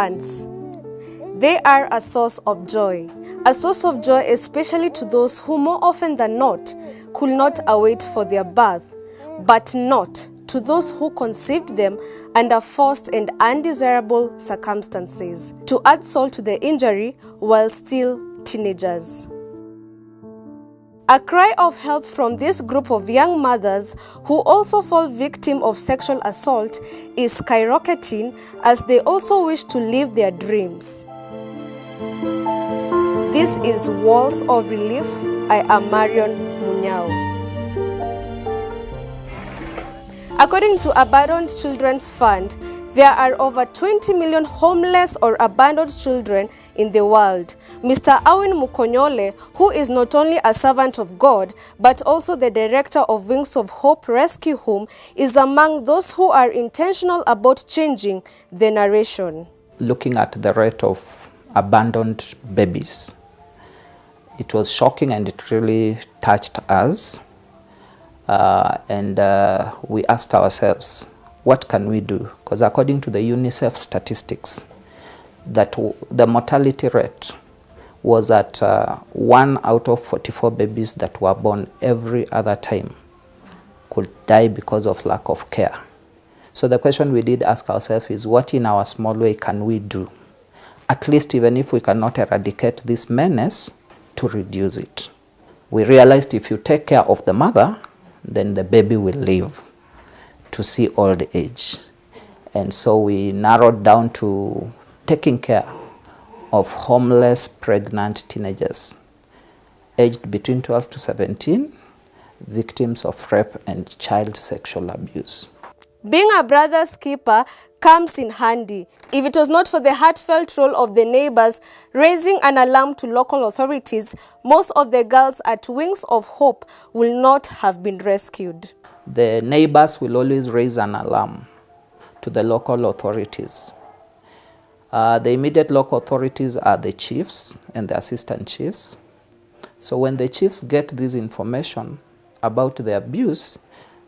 funds. They are a source of joy. A source of joy especially to those who more often than not could not await for their birth, but not to those who conceived them under forced and undesirable circumstances, to add salt to the injury while still teenagers. A cry of help from this group of young mothers who also fall victim of sexual assault is skyrocketing as they also wish to live their dreams. This is Walls of Relief. I am Marion Munyao. According to Abandoned Children's Fund, there are over 20 million homeless or abandoned children in the world. Mr. Awin Mukonyole, who is not only a servant of God, but also the director of Wings of Hope Rescue Home, is among those who are intentional about changing the narration. Looking at the rate of abandoned babies, it was shocking and it really touched us. We asked ourselves, what can we do? Because according to the UNICEF statistics, that the mortality rate was at 1 out of 44 babies that were born every other time could die because of lack of care. So the question we did ask ourselves is, what in our small way can we do? At least even if we cannot eradicate this menace, to reduce it. We realized if you take care of the mother, then the baby will live to see old age. And so we narrowed down to taking care of homeless pregnant teenagers aged between 12 to 17, victims of rape and child sexual abuse. Being a brother's keeper comes in handy. If it was not for the heartfelt role of the neighbors raising an alarm to local authorities, most of the girls at Wings of Hope will not have been rescued. The neighbors will always raise an alarm to the local authorities. The immediate local authorities are the chiefs and the assistant chiefs. So when the chiefs get this information about the abuse,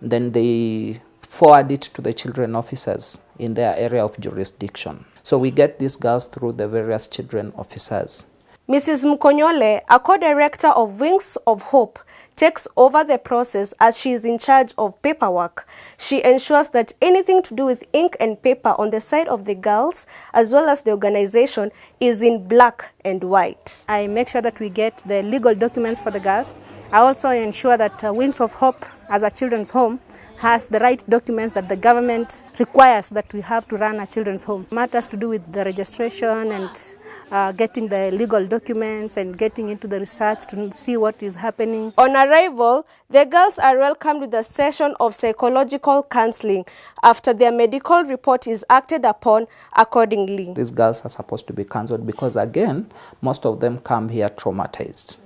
then they forward it to the children officers in their area of jurisdiction. So we get these girls through the various children officers. Mrs. Mukonyole, a co-director of Wings of Hope, takes over the process as she is in charge of paperwork. She ensures that anything to do with ink and paper on the side of the girls, as well as the organization, is in black and white. I make sure that we get the legal documents for the girls. I also ensure that Wings of Hope, as a children's home, has the right documents that the government requires that we have to run a children's home. Matters to do with the registration and getting the legal documents and getting into the research to see what is happening. On arrival, the girls are welcomed with a session of psychological counseling after their medical report is acted upon accordingly. These girls are supposed to be counseled because, again, most of them come here traumatized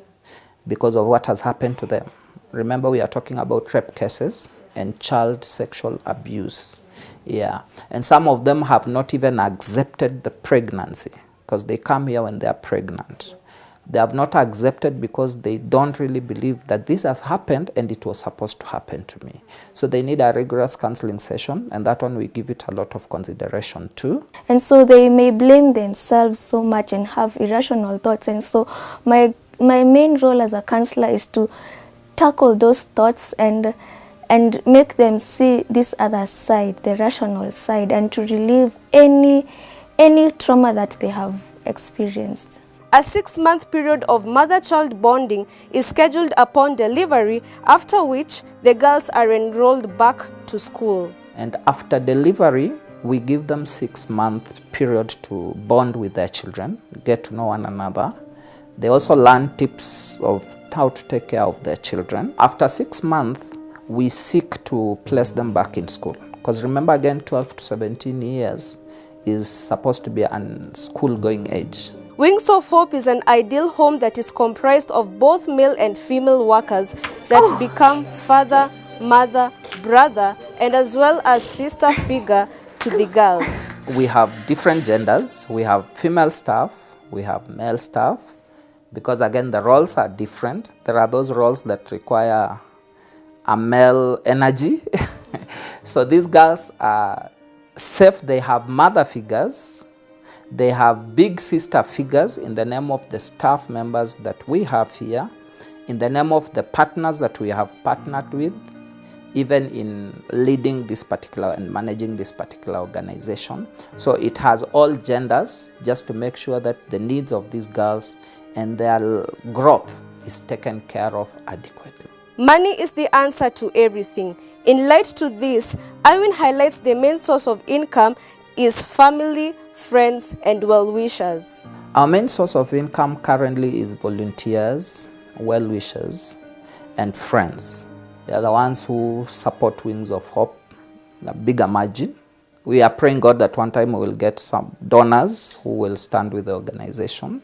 because of what has happened to them. Remember, we are talking about rape cases and child sexual abuse. Yeah, and some of them have not even accepted the pregnancy because they come here when they are pregnant. They have not accepted because they don't really believe that this has happened and it was supposed to happen to me. So they need a rigorous counseling session, and that one we give it a lot of consideration too. And so they may blame themselves so much and have irrational thoughts. And so my main role as a counselor is to tackle those thoughts and make them see this other side, the rational side, and to relieve any trauma that they have experienced. A 6-month period of mother-child bonding is scheduled upon delivery, after which the girls are enrolled back to school. And after delivery, we give them 6-month period to bond with their children, get to know one another. They also learn tips of how to take care of their children. After 6 months, we seek to place them back in school. Because remember again, 12 to 17 years is supposed to be a school-going age. Wings of Hope is an ideal home that is comprised of both male and female workers that become father, mother, brother, and as well as sister figure to the girls. We have different genders. We have female staff, we have male staff, because again the roles are different. There are those roles that require a male energy. So these girls are safe. They have mother figures. They have big sister figures in the name of the staff members that we have here, in the name of the partners that we have partnered with, even in leading this particular and managing this particular organization. So it has all genders, just to make sure that the needs of these girls and their growth is taken care of adequately. Money is the answer to everything. In light to this, IWIN highlights the main source of income is family, friends, and well-wishers. Our main source of income currently is volunteers, well-wishers, and friends. They are the ones who support Wings of Hope in a bigger margin. We are praying God that one time we will get some donors who will stand with the organization.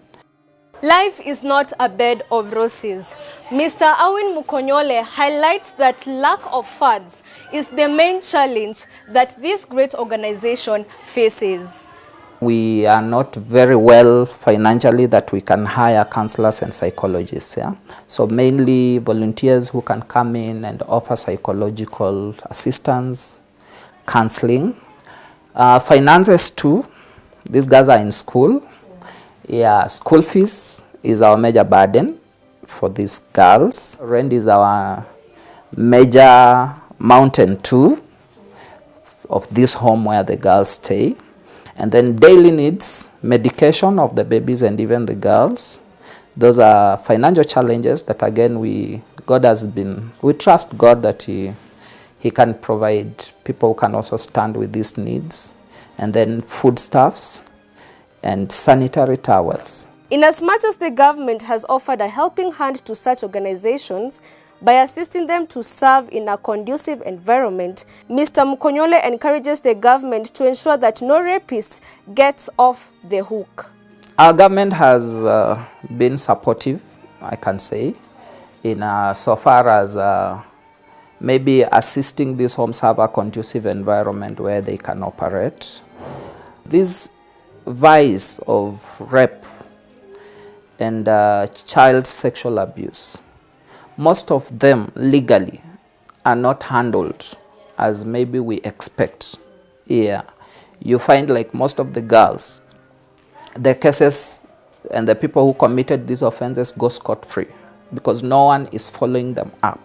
Life is not a bed of roses. Mr. IWIN Mukonyole highlights that lack of funds is the main challenge that this great organization faces. We are not very well financially that we can hire counselors and psychologists. Yeah? So mainly volunteers who can come in and offer psychological assistance, counseling. Finances too. These guys are in school. Yeah, school fees is our major burden for these girls. Rent is our major mountain too of this home where the girls stay. And then daily needs, medication of the babies and even the girls. Those are financial challenges that again we trust God that He can provide people who can also stand with these needs. And then foodstuffs and sanitary towels. Inasmuch as the government has offered a helping hand to such organizations by assisting them to serve in a conducive environment, Mr. Mukonyole encourages the government to ensure that no rapist gets off the hook. Our government has been supportive, I can say, in so far as maybe assisting these homes have a conducive environment where they can operate. This vice of rape and child sexual abuse, most of them legally are not handled as maybe we expect. Yeah, you find like most of the girls, the cases and the people who committed these offenses go scot-free because no one is following them up.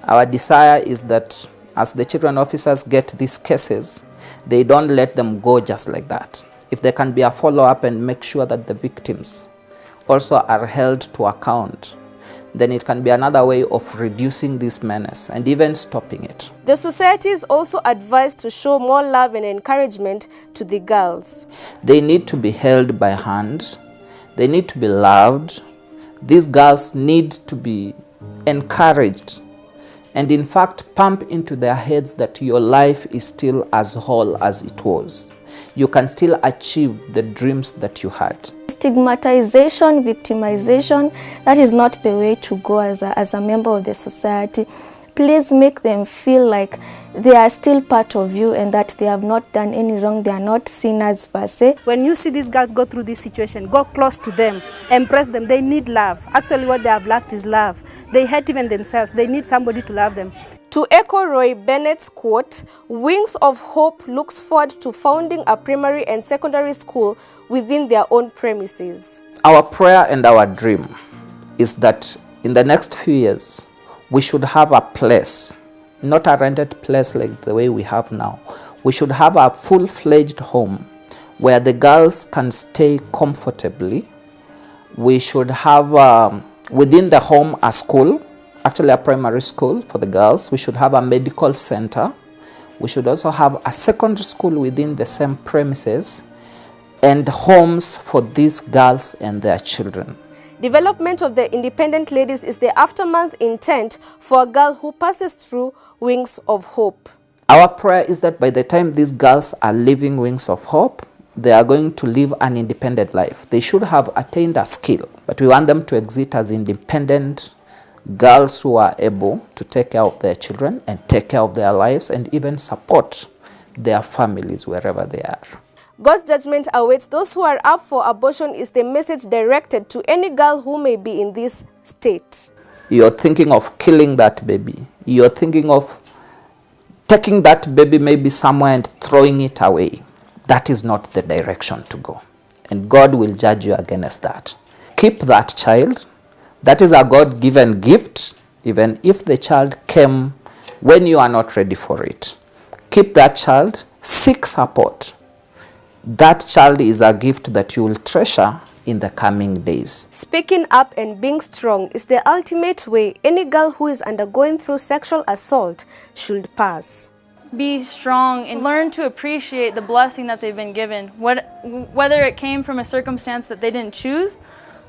Our desire is that as the children officers get these cases, they don't let them go just like that. If there can be a follow-up and make sure that the victims also are held to account, then it can be another way of reducing this menace and even stopping it. The society is also advised to show more love and encouragement to the girls. They need to be held by hand. They need to be loved. These girls need to be encouraged and in fact pump into their heads that your life is still as whole as it was. You can still achieve the dreams that you had. Stigmatization, victimization, that is not the way to go as a member of the society. Please make them feel like they are still part of you and that they have not done any wrong, they are not sinners per se. When you see these girls go through this situation, go close to them, embrace them. They need love. Actually, what they have lacked is love. They hate even themselves. They need somebody to love them. To echo Roy Bennett's quote, Wings of Hope looks forward to founding a primary and secondary school within their own premises. Our prayer and our dream is that in the next few years, we should have a place, not a rented place like the way we have now. We should have a full-fledged home where the girls can stay comfortably. We should have within the home a school, actually a primary school for the girls. We should have a medical center. We should also have a secondary school within the same premises and homes for these girls and their children. Development of the independent ladies is the aftermath intent for a girl who passes through Wings of Hope. Our prayer is that by the time these girls are leaving Wings of Hope, they are going to live an independent life. They should have attained a skill, but we want them to exit as independent girls who are able to take care of their children and take care of their lives and even support their families wherever they are. God's judgment awaits those who are up for abortion is the message directed to any girl who may be in this state. You're thinking of killing that baby. You're thinking of taking that baby maybe somewhere and throwing it away. That is not the direction to go. and God will judge you against that. Keep that child. That is a God-given gift, even if the child came when you are not ready for it. Keep that child, seek support. That child is a gift that you will treasure in the coming days. Speaking up and being strong is the ultimate way any girl who is undergoing through sexual assault should pass. Be strong and learn to appreciate the blessing that they've been given, whether it came from a circumstance that they didn't choose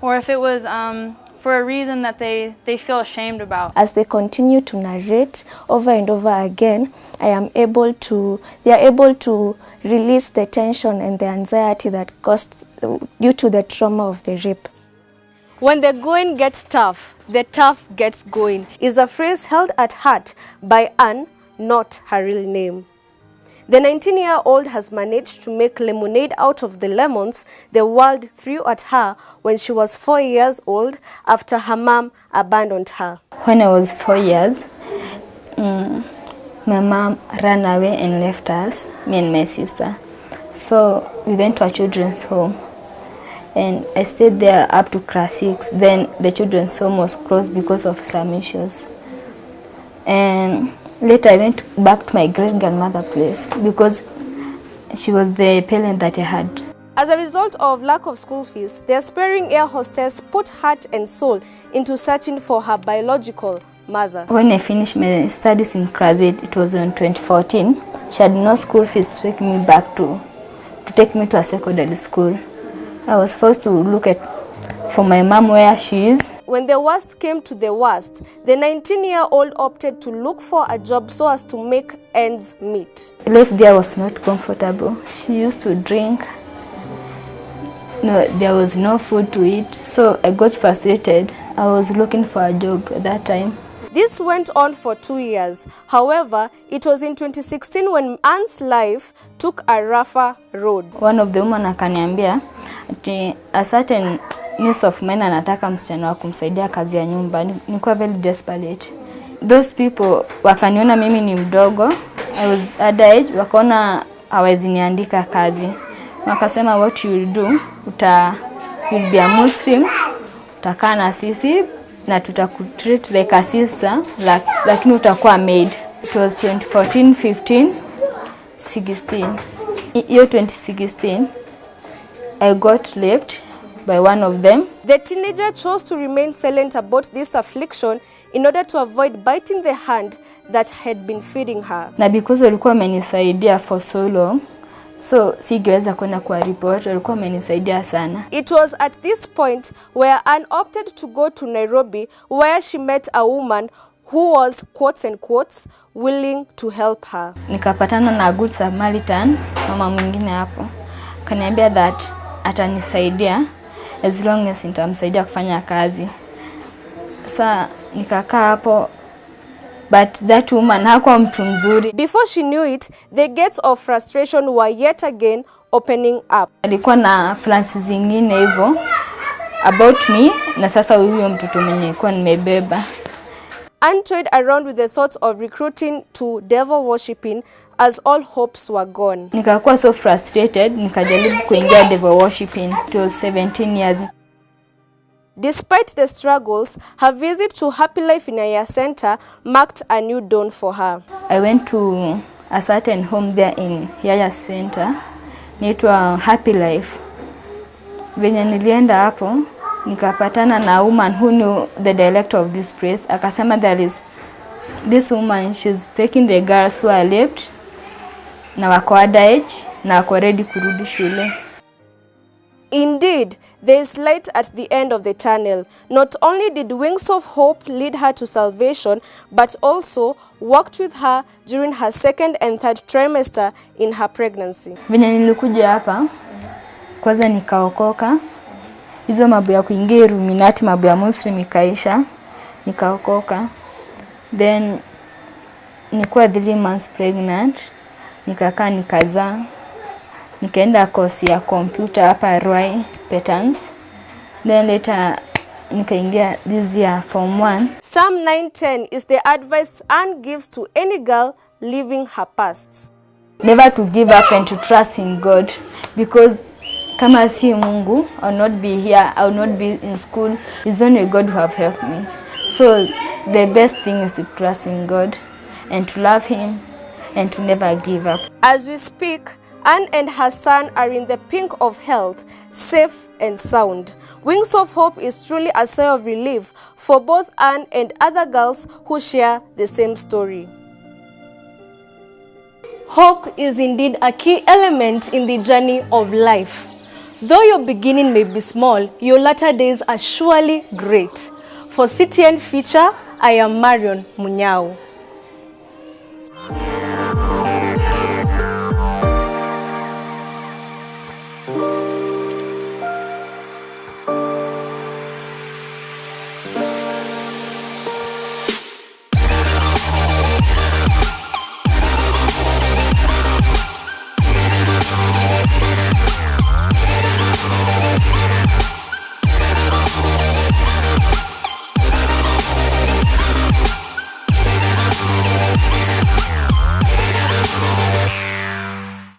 or if it was for a reason that they feel ashamed about. As they continue to narrate over and over again, they are able to release the tension and the anxiety that caused due to the trauma of the rape. When the going gets tough, the tough gets going is a phrase held at heart by Anne, not her real name. The 19-year-old has managed to make lemonade out of the lemons the world threw at her when she was 4 years old after her mom abandoned her. When I was 4 years, my mom ran away and left us, me and my sister. So we went to a children's home and I stayed there up to class 6. Then the children's home was closed because of some issues. And later I went back to my great-grandmother's place because she was the parent that I had. As a result of lack of school fees, the aspiring air hostess put heart and soul into searching for her biological mother. When I finished my studies in class 8, it was in 2014, she had no school fees to take me back to take me to a secondary school. I was forced to look for my mom where she is. When the worst came to the worst, the 19-year-old opted to look for a job so as to make ends meet. Life there was not comfortable. She used to drink. No, there was no food to eat, so I got frustrated. I was looking for a job at that time. This went on for 2 years. However, it was in 2016 when Anne's life took a rougher road. One of the women akaniambia ati a certain niece of mine anataka msichana wa kumsaidia kazi ya nyumba. Nilikuwa very desperate. Those people wakaniona mimi ni mdogo. I was underage, wakaona hawezi niandika kazi. Wakasema what you will do, you'll be a Muslim, utakaa na sisi na tutakutreat like a sister, lakini utakuwa maid. It was 2014, 15, 16. Year 2016, I got raped by one of them. The teenager chose to remain silent about this affliction in order to avoid biting the hand that had been feeding her. Na because walikuwa wamenisaidia for so long, so sigeweza kwenda kwa report, walikuwa wamenisaidia sana. It was at this point where Anne opted to go to Nairobi, where she met a woman who was, quotes and quotes, willing to help her. Nikapatana na Good Samaritan, mama mwingine hapo. Kaniambia that atanisaidia as long as nitamsaidia kufanya kazi. Sa nikakaa hapo, but that woman hakuwa mtu mzuri. Before she knew it, the gates of frustration were yet again opening up. Alikuwa na plans zingine hivyo about me, na sasa huyo mtoto mwenye nilikuwa nimebeba. Anne toyed around with the thoughts of recruiting to devil worshipping as all hopes were gone. Nikakuwa so frustrated, nikajaribu kuingia devil worshipping. It was 17 years. Despite the struggles, her visit to Happy Life in Yaya Center marked a new dawn for her. I went to a certain home there in Yaya Center, naitwa Happy Life. Venye nilienda hapo, nikapatana na woman who knew the director of this place. Akasema there is this woman, she's taking the girls who are left, na wako underage, na wako ready kurudi shule. Indeed, there is light at the end of the tunnel. Not only did Wings of Hope lead her to salvation, but also worked with her during her second and third trimester in her pregnancy. Venye nilikuja hapa, kwanza nikaokoka. Hizo mambo ya kuingia Illuminati, mambo ya Muslim ikaisha, nikaokoka. Then nilikuwa 3 months pregnant, nikakaa nikazaa. Nikaenda course ya computer hapa Roy Patterns. Then later nikaingia this year form 1. Psalm 9:10 is the advice Anne gives to any girl living her past. Never to give up and to trust in God, because Kama si Mungu, I will not be here, I will not be in school. It's only God who have helped me. So the best thing is to trust in God and to love Him and to never give up. As we speak, Anne and her son are in the pink of health, safe and sound. Wings of Hope is truly a sigh of relief for both Anne and other girls who share the same story. Hope is indeed a key element in the journey of life. Though your beginning may be small, your latter days are surely great. For CTN Feature, I am Marion Munyao.